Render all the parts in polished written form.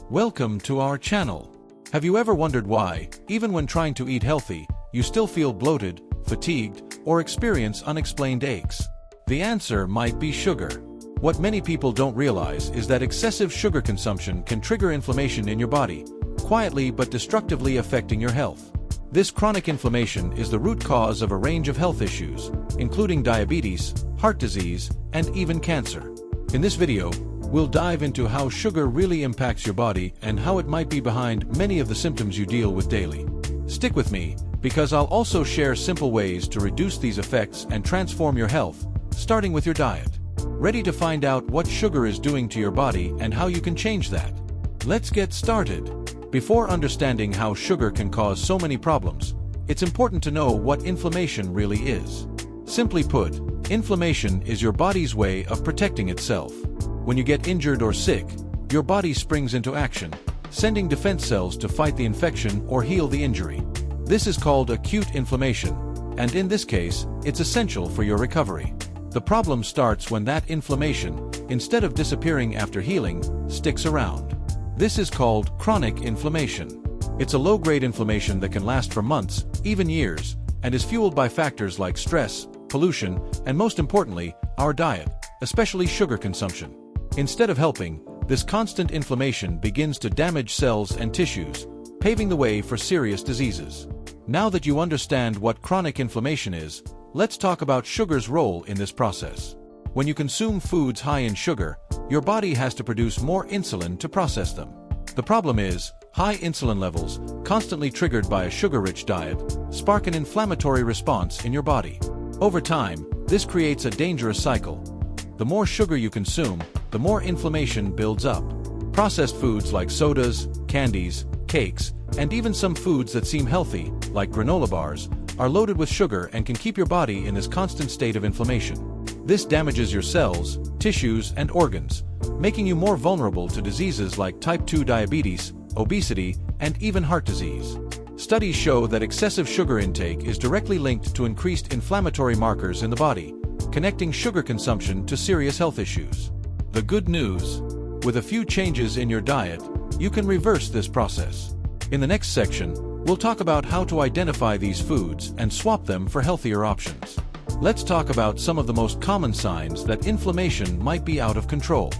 Welcome to our channel. Have you ever wondered why, even when trying to eat healthy, you still feel bloated, fatigued, or experience unexplained aches? The answer might be sugar. What many people don't realize is that excessive sugar consumption can trigger inflammation in your body, quietly but destructively affecting your health. This chronic inflammation is the root cause of a range of health issues, including diabetes, heart disease, and even cancer. In this video, we'll dive into how sugar really impacts your body and how it might be behind many of the symptoms you deal with daily. Stick with me, because I'll also share simple ways to reduce these effects and transform your health, starting with your diet. Ready to find out what sugar is doing to your body and how you can change that? Let's get started. Before understanding how sugar can cause so many problems, it's important to know what inflammation really is. Simply put, inflammation is your body's way of protecting itself. When you get injured or sick, your body springs into action, sending defense cells to fight the infection or heal the injury. This is called acute inflammation, and in this case, it's essential for your recovery. The problem starts when that inflammation, instead of disappearing after healing, sticks around. This is called chronic inflammation. It's a low-grade inflammation that can last for months, even years, and is fueled by factors like stress, pollution, and most importantly, our diet, especially sugar consumption. Instead of helping, this constant inflammation begins to damage cells and tissues, paving the way for serious diseases. Now that you understand what chronic inflammation is, let's talk about sugar's role in this process. When you consume foods high in sugar, your body has to produce more insulin to process them. The problem is, high insulin levels, constantly triggered by a sugar-rich diet, spark an inflammatory response in your body. Over time, this creates a dangerous cycle. The more sugar you consume, the more inflammation builds up. Processed foods like sodas, candies, cakes, and even some foods that seem healthy, like granola bars, are loaded with sugar and can keep your body in this constant state of inflammation. This damages your cells, tissues, and organs, making you more vulnerable to diseases like type 2 diabetes, obesity, and even heart disease. Studies show that excessive sugar intake is directly linked to increased inflammatory markers in the body, connecting sugar consumption to serious health issues. The good news: with a few changes in your diet, you can reverse this process. In the next section, we'll talk about how to identify these foods and swap them for healthier options. Let's talk about some of the most common signs that inflammation might be out of control.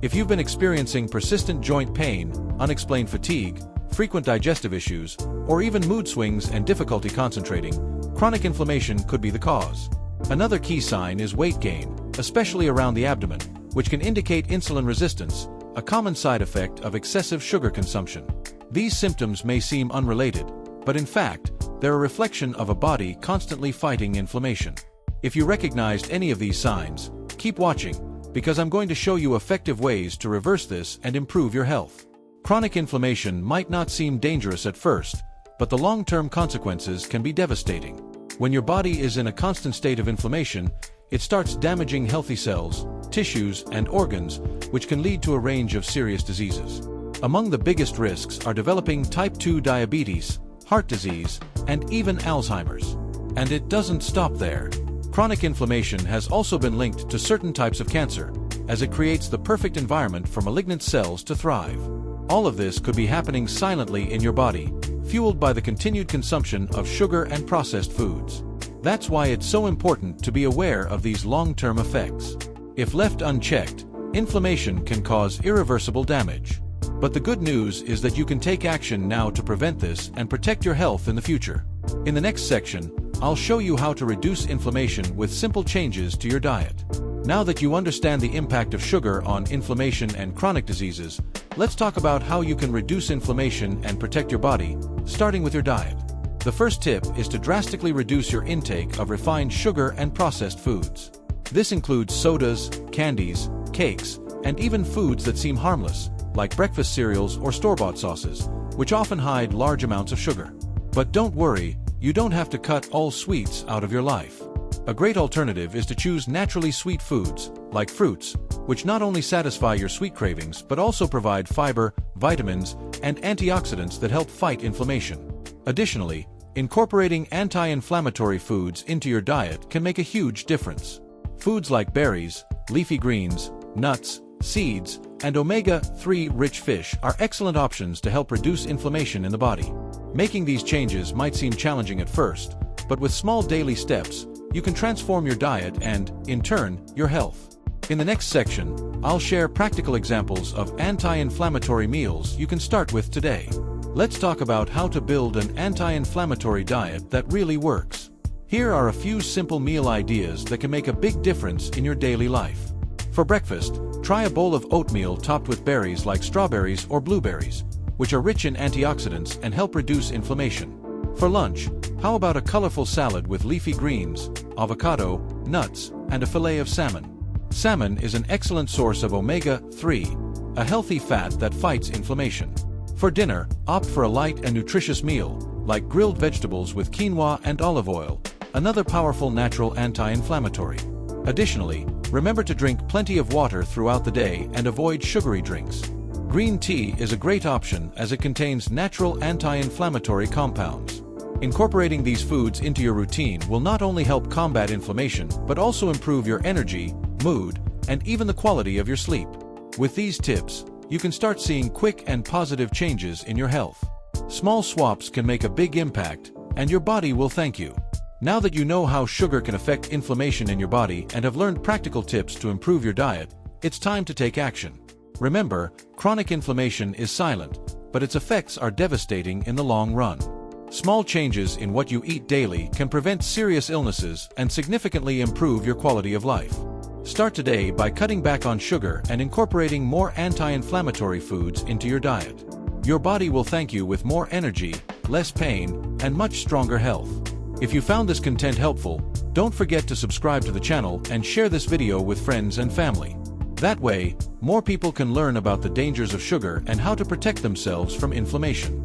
If you've been experiencing persistent joint pain, unexplained fatigue, frequent digestive issues, or even mood swings and difficulty concentrating, chronic inflammation could be the cause. Another key sign is weight gain, especially around the abdomen, which can indicate insulin resistance, a common side effect of excessive sugar consumption. These symptoms may seem unrelated, but in fact, they're a reflection of a body constantly fighting inflammation. If you recognized any of these signs, keep watching, because I'm going to show you effective ways to reverse this and improve your health. Chronic inflammation might not seem dangerous at first, but the long-term consequences can be devastating. When your body is in a constant state of inflammation, it starts damaging healthy cells, tissues, and organs, which can lead to a range of serious diseases. Among the biggest risks are developing type 2 diabetes, heart disease, and even Alzheimer's. And it doesn't stop there. Chronic inflammation has also been linked to certain types of cancer, as it creates the perfect environment for malignant cells to thrive. All of this could be happening silently in your body, fueled by the continued consumption of sugar and processed foods. That's why it's so important to be aware of these long-term effects. If left unchecked, inflammation can cause irreversible damage. But the good news is that you can take action now to prevent this and protect your health in the future. In the next section, I'll show you how to reduce inflammation with simple changes to your diet. Now that you understand the impact of sugar on inflammation and chronic diseases, let's talk about how you can reduce inflammation and protect your body, starting with your diet. The first tip is to drastically reduce your intake of refined sugar and processed foods. This includes sodas, candies, cakes, and even foods that seem harmless, like breakfast cereals or store-bought sauces, which often hide large amounts of sugar. But don't worry, you don't have to cut all sweets out of your life. A great alternative is to choose naturally sweet foods, like fruits, which not only satisfy your sweet cravings but also provide fiber, vitamins, and antioxidants that help fight inflammation. Additionally, incorporating anti-inflammatory foods into your diet can make a huge difference. Foods like berries, leafy greens, nuts, seeds, and omega-3 rich fish are excellent options to help reduce inflammation in the body. Making these changes might seem challenging at first, but with small daily steps, you can transform your diet and, in turn, your health. In the next section, I'll share practical examples of anti-inflammatory meals you can start with today. Let's talk about how to build an anti-inflammatory diet that really works. Here are a few simple meal ideas that can make a big difference in your daily life. For breakfast, try a bowl of oatmeal topped with berries like strawberries or blueberries, which are rich in antioxidants and help reduce inflammation. For lunch, how about a colorful salad with leafy greens, avocado, nuts, and a fillet of salmon? Salmon is an excellent source of omega-3, a healthy fat that fights inflammation. For dinner, opt for a light and nutritious meal, like grilled vegetables with quinoa and olive oil, another powerful natural anti-inflammatory. Additionally, remember to drink plenty of water throughout the day and avoid sugary drinks. Green tea is a great option as it contains natural anti-inflammatory compounds. Incorporating these foods into your routine will not only help combat inflammation, but also improve your energy, mood, and even the quality of your sleep. With these tips, you can start seeing quick and positive changes in your health. Small swaps can make a big impact, and your body will thank you. Now that you know how sugar can affect inflammation in your body and have learned practical tips to improve your diet, it's time to take action. Remember, chronic inflammation is silent, but its effects are devastating in the long run. Small changes in what you eat daily can prevent serious illnesses and significantly improve your quality of life. Start today by cutting back on sugar and incorporating more anti-inflammatory foods into your diet. Your body will thank you with more energy, less pain, and much stronger health. If you found this content helpful, don't forget to subscribe to the channel and share this video with friends and family. That way, more people can learn about the dangers of sugar and how to protect themselves from inflammation.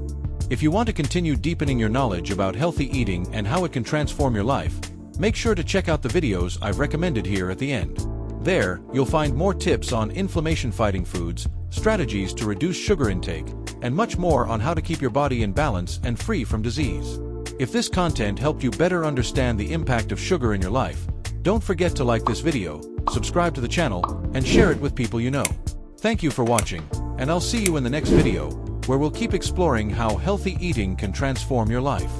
If you want to continue deepening your knowledge about healthy eating and how it can transform your life, make sure to check out the videos I've recommended here at the end. There, you'll find more tips on inflammation-fighting foods, strategies to reduce sugar intake, and much more on how to keep your body in balance and free from disease. If this content helped you better understand the impact of sugar in your life, don't forget to like this video, subscribe to the channel, and share it with people you know. Thank you for watching, and I'll see you in the next video, where we'll keep exploring how healthy eating can transform your life.